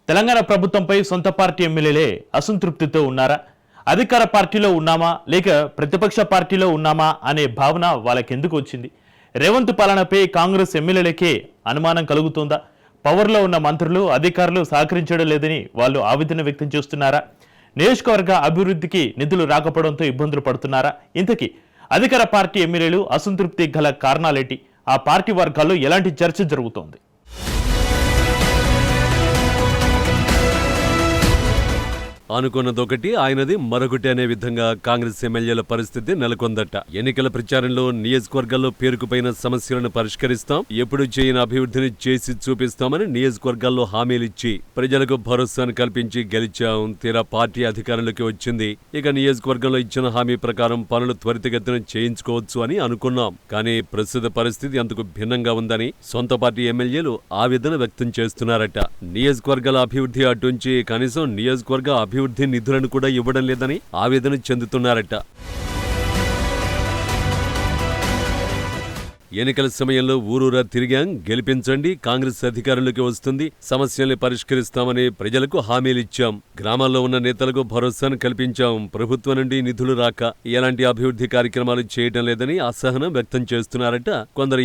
తెలంగాణ ప్రభుత్వంపై సొంత పార్టీ ఎమ్మెల్యేలే అసంతృప్తితో ఉన్నారా? అధికార పార్టీలో ఉన్నామా లేక ప్రతిపక్ష పార్టీలో ఉన్నామా అనే భావన వాళ్ళకెందుకు వచ్చింది? రేవంత్ పాలనపై కాంగ్రెస్ ఎమ్మెల్యేలకే అనుమానం కలుగుతుందా? పవర్లో ఉన్న మంత్రులు అధికారులు సహకరించడం లేదని వాళ్ళు ఆవేదన వ్యక్తం చేస్తున్నారా? నియోజకవర్గ అభివృద్ధికి నిధులు రాకపోవడంతో ఇబ్బందులు పడుతున్నారా? ఇంతకీ అధికార పార్టీ ఎమ్మెల్యేలు అసంతృప్తి గల కారణాలేంటి? ఆ పార్టీ వర్గాల్లో ఎలాంటి చర్చ జరుగుతోంది? అనుకున్నదొకటి ఆయనది మరొకటి అనే విధంగా కాంగ్రెస్ ఎమ్మెల్యేల పరిస్థితి నెలకొందట. ఎన్నికల ప్రచారంలో నియోజకవర్గాల్లో పేరుకుపోయిన సమస్యలను పరిష్కరిస్తాం, ఎప్పుడు చేయని అభివృద్ధిని చేసి చూపిస్తామని నియోజకవర్గాల్లో హామీలిచ్చి ప్రజలకు భరోసాను కల్పించి గెలిచాం. తీరా పార్టీ అధికారంలోకి వచ్చింది. ఇక నియోజకవర్గంలో ఇచ్చిన హామీ ప్రకారం పనులు త్వరితగతిన చేయించుకోవచ్చు అని అనుకున్నాం. కానీ ప్రస్తుత పరిస్థితి అందుకు భిన్నంగా ఉందని సొంత పార్టీ ఎమ్మెల్యేలు ఆవేదన వ్యక్తం చేస్తున్నారట. నియోజకవర్గాల అభివృద్ధి అటుంచి కనీసం నియోజకవర్గ అభివృద్ధి నిధులను కూడా ఇవ్వడం లేదని ఆవేదన చెందుతున్నారట. ఎన్నికల సమయంలో ఊరూరా తిరిగాం, గెలిపించండి, కాంగ్రెస్ అధికారంలోకి వస్తుంది, సమస్యల్ని పరిష్కరిస్తామని ప్రజలకు హామీలిచ్చాం, గ్రామాల్లో ఉన్న నేతలకు భరోసాను కల్పించాం, ప్రభుత్వం నుండి నిధులు రాక ఎలాంటి అభివృద్ధి కార్యక్రమాలు చేయడం లేదని అసహనం వ్యక్తం చేస్తున్నారట కొందరు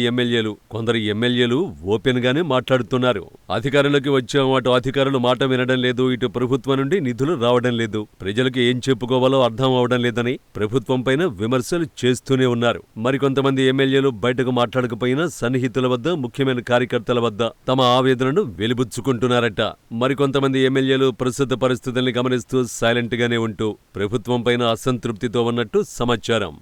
ఎమ్మెల్యేలు ఓపెన్ గానే మాట్లాడుతున్నారు. అధికారంలోకి వచ్చాం, అటు అధికారులు మాట వినడం లేదు, ఇటు ప్రభుత్వం నుండి నిధులు రావడం లేదు, ప్రజలకు ఏం చెప్పుకోవాలో అర్థం అవడం లేదని ప్రభుత్వం పైన విమర్శలు చేస్తూనే ఉన్నారు. మరికొంతమంది ఎమ్మెల్యేలు బయటకు మాట్లాడకపోయినా సన్నిహితుల వద్ద, ముఖ్యమైన కార్యకర్తల వద్ద తమ ఆవేదనను వెలిబుచ్చుకుంటున్నారట. మరికొంతమంది ఎమ్మెల్యేలు ప్రస్తుత పరిస్థితుల్ని గమనిస్తూ సైలెంట్ గానే ఉంటూ ప్రభుత్వం పైన అసంతృప్తితో ఉన్నట్టు సమాచారం.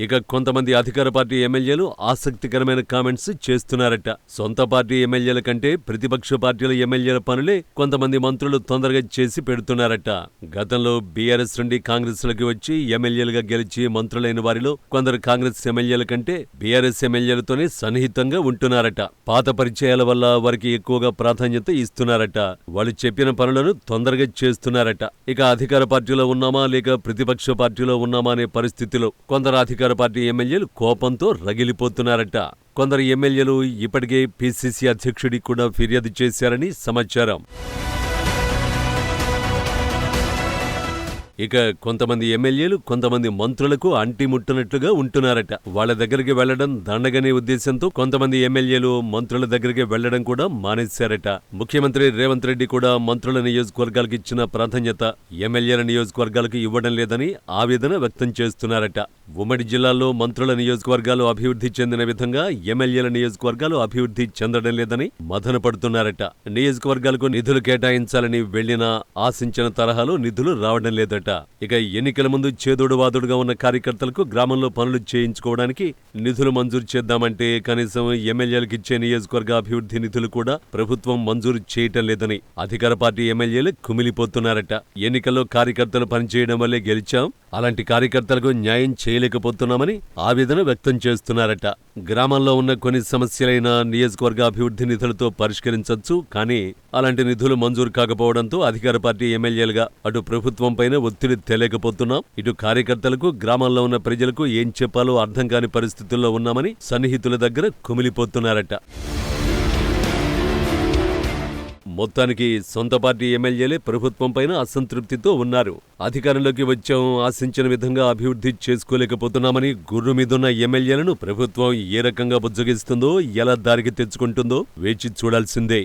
ఇక కొంతమంది అధికార పార్టీ ఎమ్మెల్యేలు ఆసక్తికరమైన కామెంట్స్ చేస్తున్నారట. సొంత పార్టీ ఎమ్మెల్యేల కంటే ప్రతిపక్ష పార్టీల ఎమ్మెల్యేల పనులే కొంతమంది మంత్రులు తొందరగా చేసి పెడుతున్నారట. గతంలో బీఆర్ఎస్ నుండి కాంగ్రెస్ లోకి వచ్చి ఎమ్మెల్యేలుగా గెలిచి మంత్రులైన వారిలో కొందరు కాంగ్రెస్ ఎమ్మెల్యేల కంటే బీఆర్ఎస్ ఎమ్మెల్యేలతోనే సన్నిహితంగా ఉంటున్నారట. పాత పరిచయాల వల్ల వారికి ఎక్కువగా ప్రాధాన్యత ఇస్తున్నారట. వాళ్ళు చెప్పిన పనులను తొందరగా చేస్తున్నారట. ఇక అధికార పార్టీలో ఉన్నామా లేక ప్రతిపక్ష పార్టీలో ఉన్నామా అనే పరిస్థితిలో కొందరు అధికార పార్టీ ఎమ్మెల్యేలు కోపంతో రగిలిపోతున్నారట. కొందరు ఎమ్మెల్యేలు ఇప్పటికే పిసిసి అధ్యక్షుడికి కూడా ఫిర్యాదు చేశారని సమాచారం. ఇక కొంతమంది ఎమ్మెల్యేలు కొంతమంది మంత్రులకు అంటిముట్టనట్లుగా ఉంటున్నారట. వాళ్ళ దగ్గరికి వెళ్లడం దండగనే ఉద్దేశంతో కొంతమంది ఎమ్మెల్యేలు మంత్రుల దగ్గరికి వెళ్లడం కూడా మానేశారట. ముఖ్యమంత్రి రేవంత్ రెడ్డి కూడా మంత్రుల నియోజకవర్గాలకు ఇచ్చిన ప్రాధాన్యత ఎమ్మెల్యేల నియోజకవర్గాలకు ఇవ్వడం లేదని ఆవేదన వ్యక్తం చేస్తున్నారట. ఉమ్మడి జిల్లాల్లో మంత్రుల నియోజకవర్గాలు అభివృద్ధి చెందిన విధంగా ఎమ్మెల్యేల నియోజకవర్గాలు అభివృద్ధి చెందడం లేదని మదన పడుతున్నారట. నియోజకవర్గాలకు నిధులు కేటాయించాలని వెళ్లినా ఆశించిన తరహాలో నిధులు రావడం లేదట. ఇక ఎన్నికల ముందు చేదోడు వాదుడుగా ఉన్న కార్యకర్తలకు గ్రామంలో పనులు చేయించుకోవడానికి నిధులు మంజూరు చేద్దామంటే కనీసం ఎమ్మెల్యేలకు ఇచ్చే నియోజకవర్గ అభివృద్ధి నిధులు కూడా ప్రభుత్వం మంజూరు చేయటం లేదని అధికార పార్టీ ఎమ్మెల్యేలు కుమిలిపోతున్నారట. ఎన్నికల్లో కార్యకర్తలు పనిచేయడం వల్లే గెలిచాం, అలాంటి కార్యకర్తలకు న్యాయం చేయలేకపోతున్నామని ఆవేదన వ్యక్తం చేస్తున్నారట. గ్రామాల్లో ఉన్న కొన్ని సమస్యలైన నియోజకవర్గ అభివృద్ధి నిధులతో పరిష్కరించవచ్చు, కానీ అలాంటి నిధులు మంజూరు కాకపోవడంతో అధికార పార్టీ ఎమ్మెల్యేలుగా అటు ప్రభుత్వం పైన ఒత్తిడి తేలేకపోతున్నాం, ఇటు కార్యకర్తలకు గ్రామాల్లో ఉన్న ప్రజలకు ఏం చెప్పాలో అర్థం కాని పరిస్థితుల్లో ఉన్నామని సన్నిహితుల దగ్గర కుమిలిపోతున్నారట. మొత్తానికి సొంత పార్టీ ఎమ్మెల్యేలే ప్రభుత్వం పైన అసంతృప్తితో ఉన్నారు. అధికారంలోకి వచ్చాం, ఆశించిన విధంగా అభివృద్ధి చేసుకోలేకపోతున్నామని గుర్రు మీదున్న ఎమ్మెల్యేలను ప్రభుత్వం ఏ రకంగా బుజ్జగిస్తుందో, ఎలా దారికి తెచ్చుకుంటుందో వేచి చూడాల్సిందే.